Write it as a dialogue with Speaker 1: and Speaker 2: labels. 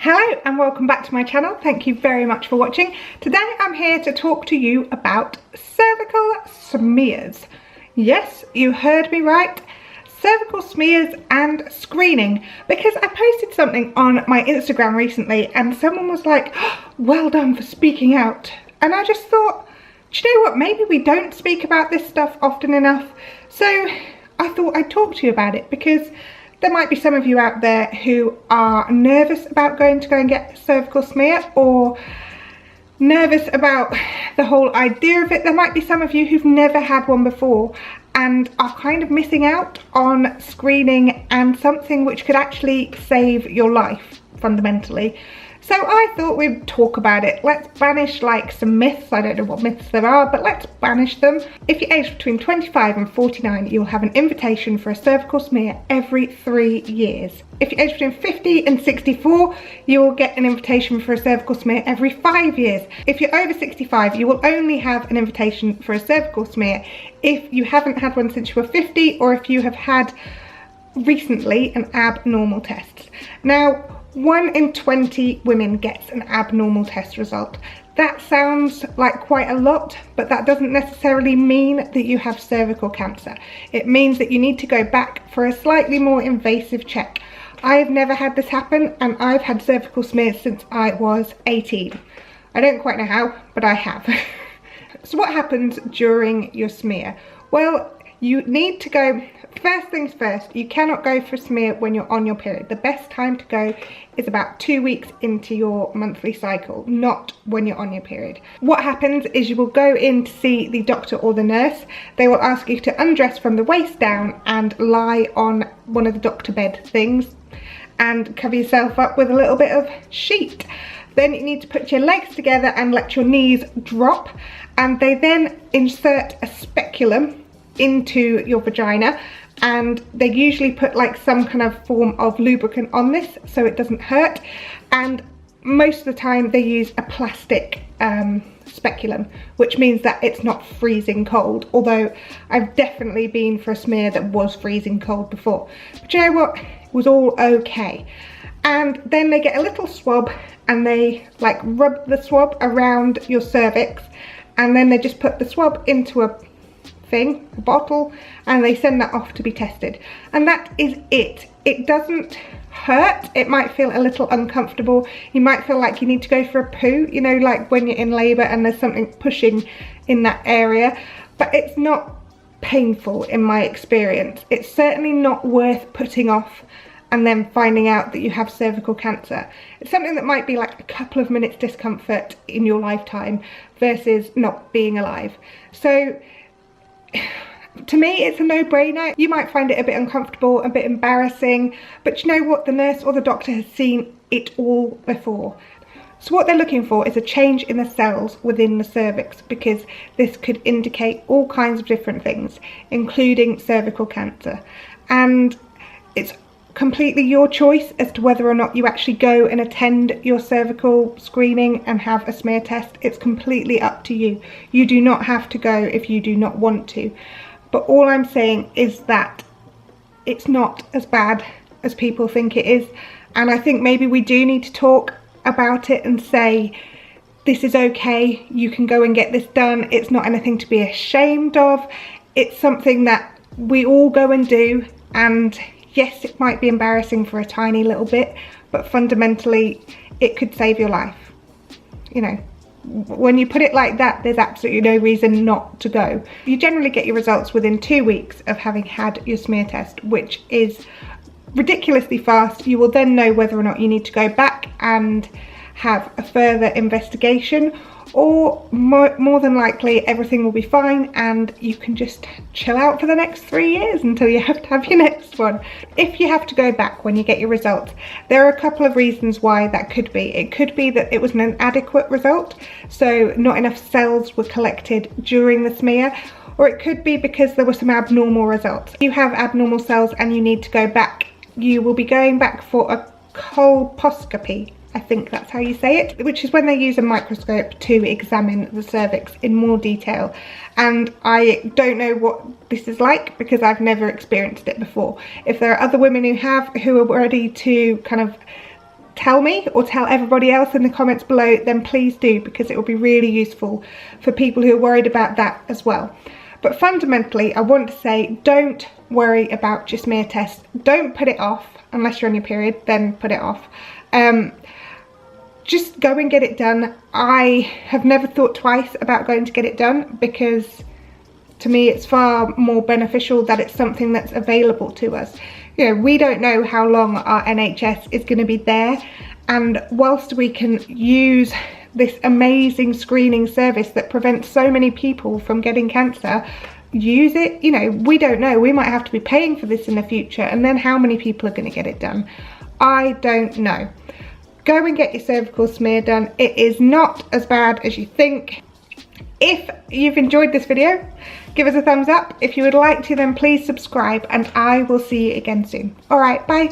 Speaker 1: Hello and welcome back to my channel. Thank you very much for watching. Today I'm here to talk to you about cervical smears. Yes, you heard me right. Cervical smears and screening, because I posted something on my Instagram recently and someone was like, oh, well done for speaking out. And I just thought, do you know what, maybe we don't speak about this stuff often enough. So I thought I'd talk to you about it because there might be some of you out there who are nervous about going to go and get a cervical smear, or nervous about the whole idea of it. There might be some of you who've never had one before and are kind of missing out on screening and something which could actually save your life fundamentally. So I thought we'd talk about it. Let's banish like some myths. I don't know what myths there are, but let's banish them. If you're aged between 25 and 49, you'll have an invitation for a cervical smear every 3 years. If you're aged between 50 and 64, you will get an invitation for a cervical smear every 5 years. If you're over 65, you will only have an invitation for a cervical smear if you haven't had one since you were 50, or if you have had recently an abnormal test. Now, 1 in 20 women gets an abnormal test result. That sounds like quite a lot, but that doesn't necessarily mean that you have cervical cancer. It means that you need to go back for a slightly more invasive check. I've never had this happen, and I've had cervical smears since I was 18. I don't quite know how, but I have. So what happens during your smear? Well, you need to go, first things first, you cannot go for a smear when you're on your period. The best time to go is about 2 weeks into your monthly cycle, not when you're on your period. What happens is you will go in to see the doctor or the nurse. They will ask you to undress from the waist down and lie on one of the doctor bed things and cover yourself up with a little bit of sheet. Then you need to put your legs together and let your knees drop, and they then insert a speculum into your vagina, and they usually put like some kind of form of lubricant on this so it doesn't hurt, and most of the time they use a plastic speculum, which means that it's not freezing cold, although I've definitely been for a smear that was freezing cold before. But you know what, it was all okay. And then they get a little swab and they like rub the swab around your cervix, and then they just put the swab into a bottle, and they send that off to be tested, and that is it. It doesn't hurt. It might feel a little uncomfortable. You might feel like you need to go for a poo, you know, like when you're in labour and there's something pushing in that area, but it's not painful in my experience. It's certainly not worth putting off and then finding out that you have cervical cancer. It's something that might be like a couple of minutes discomfort in your lifetime versus not being alive. So to me, it's a no-brainer. You might find it a bit uncomfortable, a bit embarrassing, but you know what? The nurse or the doctor has seen it all before. So what they're looking for is a change in the cells within the cervix, because this could indicate all kinds of different things, including cervical cancer. And it's completely your choice as to whether or not you actually go and attend your cervical screening and have a smear test. It's completely up to you. You do not have to go if you do not want to. But all I'm saying is that it's not as bad as people think it is. And I think maybe we do need to talk about it and say, this is okay, you can go and get this done. It's not anything to be ashamed of. It's something that we all go and do, and yes, it might be embarrassing for a tiny little bit, but fundamentally it could save your life. You know, when you put it like that, there's absolutely no reason not to go. You generally get your results within 2 weeks of having had your smear test, which is ridiculously fast. You will then know whether or not you need to go back and have a further investigation, or more than likely everything will be fine and you can just chill out for the next 3 years until you have to have your next one. If you have to go back when you get your results, there are a couple of reasons why that could be. It could be that it was an inadequate result, so not enough cells were collected during the smear, or it could be because there were some abnormal results. If you have abnormal cells and you need to go back, you will be going back for a colposcopy, I think that's how you say it, which is when they use a microscope to examine the cervix in more detail. And I don't know what this is like because I've never experienced it before. If there are other women who have, who are ready to kind of tell me or tell everybody else in the comments below, then please do, because it will be really useful for people who are worried about that as well. But fundamentally, I want to say, don't worry about your smear test. Don't put it off unless you're on your period, then put it off. Just go and get it done. I have never thought twice about going to get it done, because to me it's far more beneficial that it's something that's available to us. You know, we don't know how long our NHS is going to be there, and whilst we can use this amazing screening service that prevents so many people from getting cancer, use it. You know, we don't know, we might have to be paying for this in the future, and then how many people are going to get it done? I don't know. Go and get your cervical smear done. It is not as bad as you think. If you've enjoyed this video, give us a thumbs up. If you would like to, then please subscribe, and I will see you again soon. All right, bye.